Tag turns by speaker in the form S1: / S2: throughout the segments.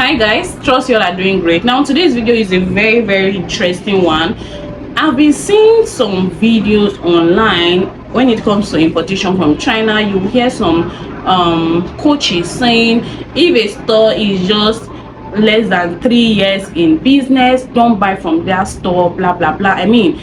S1: Hi guys, trust you all are doing great. Now today's video is a very interesting one. I've been seeing some videos online when it comes to importation from China. You hear some coaches saying if a store is just less than 3 years in business, don't buy from their store, blah blah blah. I mean,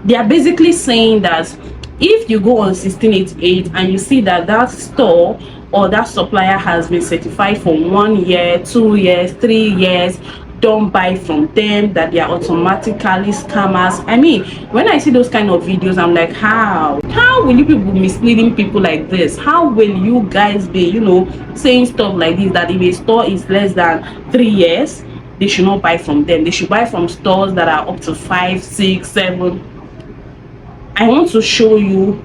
S1: they are basically saying that if you go on 1688 and you see that that store or that supplier has been certified for 1 year, 2 years, 3 years, don't buy from them, that they are automatically scammers. I mean, when I see those kind of videos, I'm like, how will you people be misleading people like this? How will you guys be, saying stuff like this, that if a store is less than 3 years, they should not buy from them, they should buy from stores that are up to 5, 6, 7. I want to show you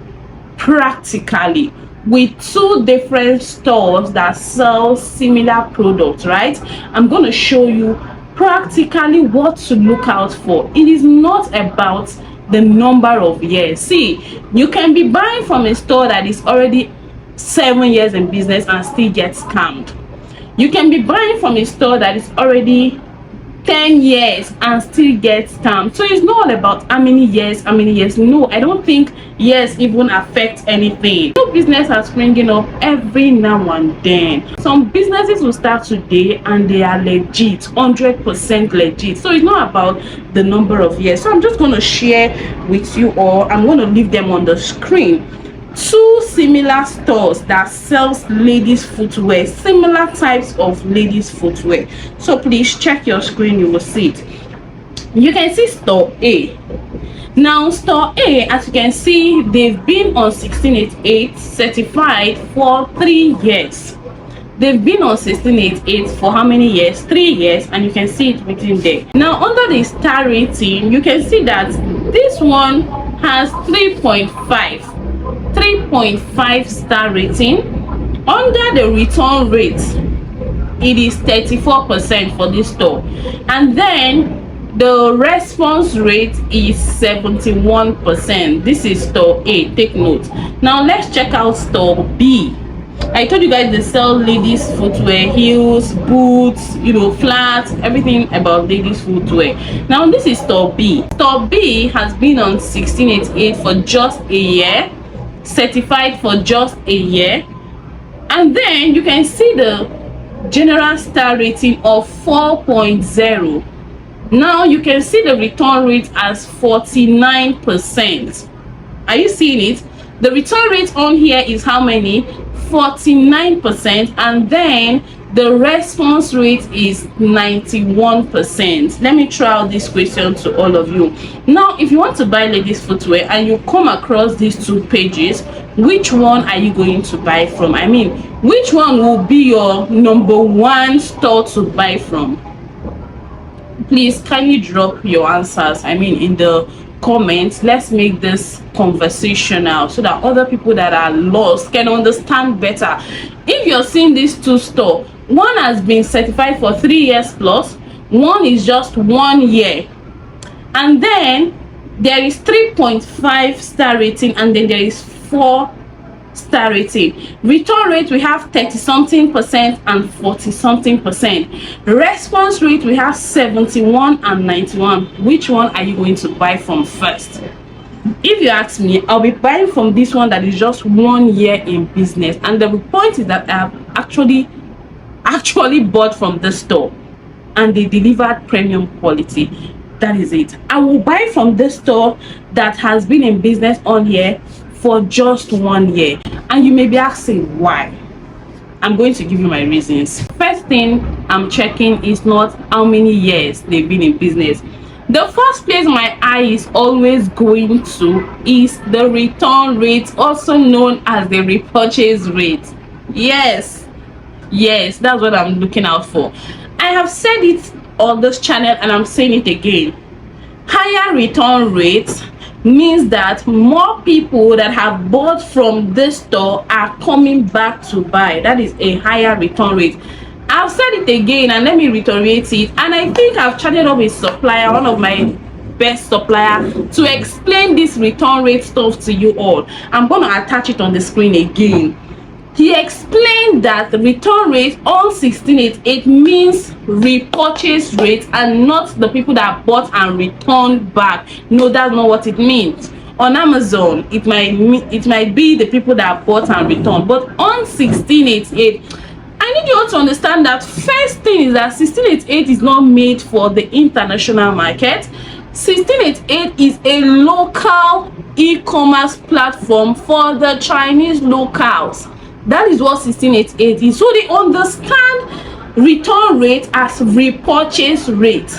S1: practically with 2 different stores that sell similar products, right? I'm going to show you practically what to look out for. It is not about the number of years. See, you can be buying from a store that is already 7 years in business and still get scammed. You can be buying from a store that is already 10 years and still get scammed. So it's not all about how many years. No, I don't think years even affect anything. New business are springing up every now and then. Some businesses will start today and they are legit, 100% legit. So it's not about the number of years. So I'm just going to share with you all. I'm going to leave them on the screen. 2 similar stores that sells ladies footwear, similar types of ladies footwear. So please check your screen, you will see it. You can see store A. Now store A, as you can see, they've been on 1688 certified for 3 years. They've been on 1688 for how many years? 3 years, and you can see it written there. Now under the star rating, you can see that this one has 3.5 star rating. Under the return rate, it is 34% for this store, and then the response rate is 71%. This is store A, take note. Now let's check out store B. I told you guys they sell ladies footwear, heels, boots, flats, everything about ladies footwear. Now this is store B. Store B has been on 1688 for just a year, certified for just a year, and then you can see the general star rating of 4.0. now you can see the return rate as 49%. Are you seeing it? The return rate on here is how many? 49%, and then the response rate is 91%. Let me try out this question to all of you. Now if you want to buy ladies footwear and you come across these 2 pages, which one are you going to buy from? I mean, which one will be your number 1 store to buy from? Please kindly drop your answers, in the comments. Let's make this conversational so that other people that are lost can understand better. If you're seeing these 2 stores, one has been certified for 3 years plus, one is just 1 year, and then there is 3.5 star rating, and then there is 4 star rating. Return rate, we have 30-something% and 40-something%. Response rate, we have 71 and 91. Which one are you going to buy from first? If you ask me, I'll be buying from this one that is just 1 year in business, and the point is that I have actually bought from the store and they delivered premium quality. That is it. I will buy from this store that has been in business on here for just 1 year. And you may be asking why. I'm going to give you my reasons. First thing I'm checking is not how many years they've been in business. The first place my eye is always going to is the return rate, also known as the repurchase rate. Yes, that's what I'm looking out for. I have said it on this channel and I'm saying it again. Higher return rates means that more people that have bought from this store are coming back to buy. That is a higher return rate. I've said it again and let me reiterate it, and I think I've chatted up with supplier, one of my best supplier, to explain this return rate stuff to you all. I'm going to attach it on the screen again. he explained that the return rate on 1688 means repurchase rate and not the people that bought and returned back. No, that's not what it means. On Amazon, it might be the people that bought and returned, but on 1688, I need you all to understand that first thing is that 1688 is not made for the international market. 1688 is a local e-commerce platform for the Chinese locals. That is what 1688 is. So they understand return rate as repurchase rate,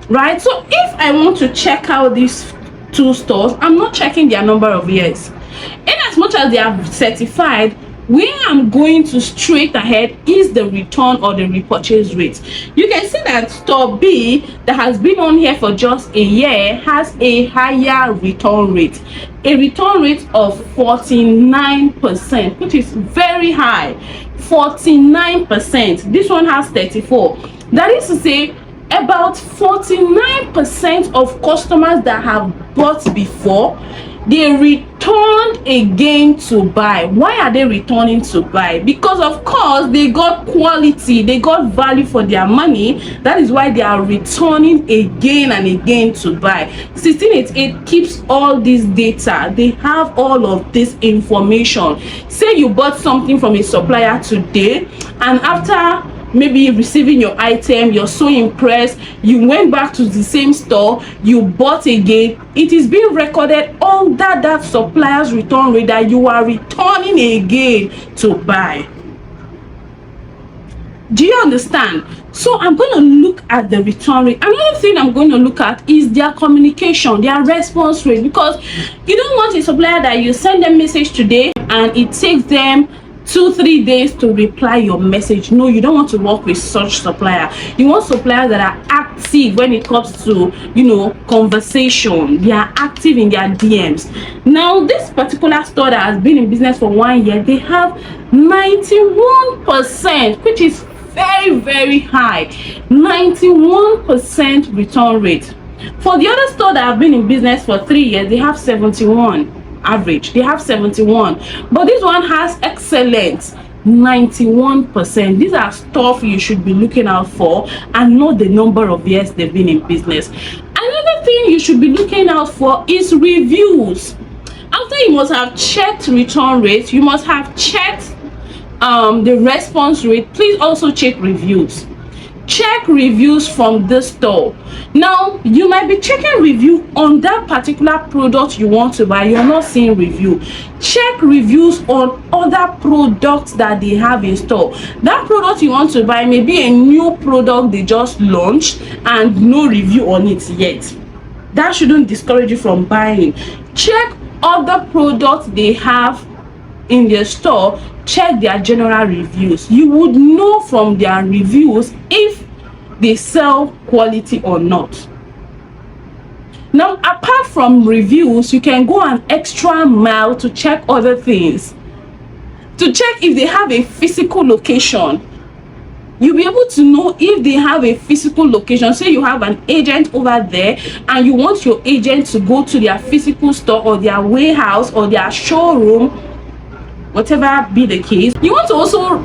S1: right? So if I want to check out these two stores, I'm not checking their number of years. In as much as they are certified, where I'm going to straight ahead is the return or the repurchase rate. You can see that store B that has been on here for just a year has a higher return rate, a return rate of 49%, which is very high. 49%. This one has 34. That is to say, about 49% of customers that have bought before, they returned again to buy. Why are they returning to buy? Because of course they got quality, they got value for their money. That is why they are returning again and again to buy. 1688 keeps all this data. They have all of this information. Say you bought something from a supplier today, and after maybe receiving your item, you're so impressed, you went back to the same store, you bought again, it is being recorded under that supplier's return rate that you are returning again to buy. Do you understand? So I'm going to look at the return rate. Another thing I'm going to look at is their communication, their response rate, because you don't want a supplier that you send them message today and it takes them 2-3 days to reply your message. No, you don't want to work with such supplier. You want suppliers that are active when it comes to, conversation. They are active in their DMs. Now, this particular store that has been in business for 1 year, they have 91%, which is very, very high. 91% return rate. For the other store that have been in business for 3 years, they have 71. Average, they have 71, but this one has excellent 91%. These are stuff you should be looking out for and not the number of years they've been in business. Another thing you should be looking out for is reviews. After you must have checked return rate, you must have checked the response rate. Please also check reviews. Check reviews from this store. Now, you might be checking review on that particular product you want to buy. You're not seeing review. Check reviews on other products that they have in store. That product you want to buy may be a new product they just launched and no review on it yet. That shouldn't discourage you from buying. Check other products they have in their store. Check their general reviews. You would know from their reviews if they sell quality or not. Now, apart from reviews, you can go an extra mile to check other things. To check if they have a physical location. You'll be able to know if they have a physical location. Say you have an agent over there and you want your agent to go to their physical store or their warehouse or their showroom, whatever be the case. You want to also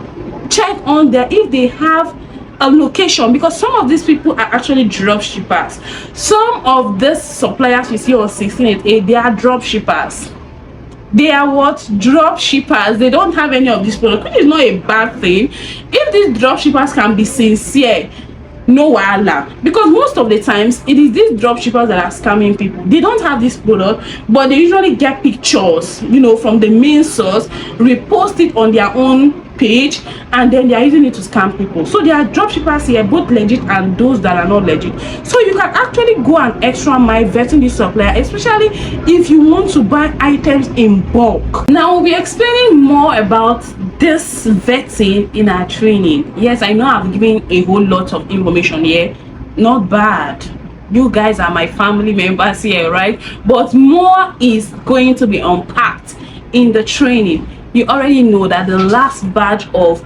S1: check on there if they have a location, because some of these people are actually drop shippers. Some of these suppliers you see on 1688, they are drop shippers. They are what? Drop shippers. They don't have any of these products, which is not a bad thing. If these drop shippers can be sincere, no wahala, because most of the times it is these drop shippers that are scamming people. They don't have this product, but they usually get pictures, from the main source, repost it on their own page, and then they are using it to scam people. So there are drop shippers here, both legit and those that are not legit. So you can actually go an extra mile vetting this supplier, especially if you want to buy items in bulk. Now we'll be explaining more about this vetting in our training. Yes, I know I've given a whole lot of information here. Not bad. You guys are my family members here, right? But more is going to be unpacked in the training. You already know that the last batch of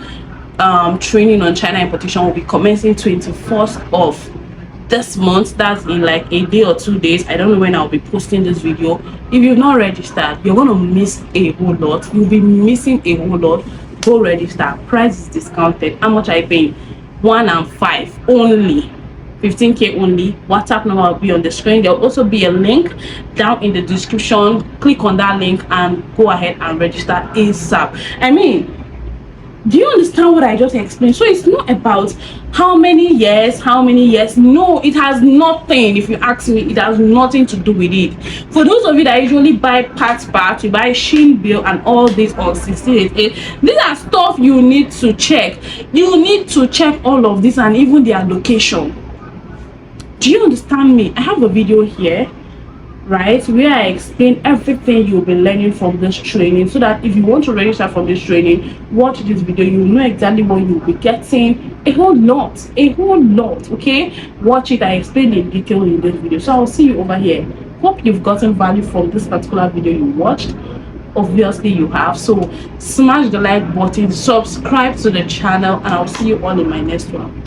S1: training on China importation will be commencing 21st of this month. That's in like a day or 2 days. I don't know when I'll be posting this video. If you've not registered, you're gonna miss a whole lot. You'll be missing a whole lot. Go register. Price is discounted. How much are you paying? 1 and 5 only. 15k only. WhatsApp number will be on the screen. There will also be a link down in the description. Click on that link and go ahead and register ASAP. I mean, do you understand what I just explained? So it's not about how many years. No, it has nothing. If you ask me, it has nothing to do with it. For those of you that usually buy parts, you buy Shin bill and all this on 1688, these are stuff you need to check. You need to check all of this and even their location. Do you understand me? I have a video here, right, where I explain everything you'll be learning from this training, so that if you want to register from this training, watch this video, you know exactly what you'll be getting. A whole lot, okay? Watch it. I explain in detail in this video. So I'll see you over here. Hope you've gotten value from this particular video you watched. Obviously you have. So smash the like button, subscribe to the channel, and I'll see you all in my next one.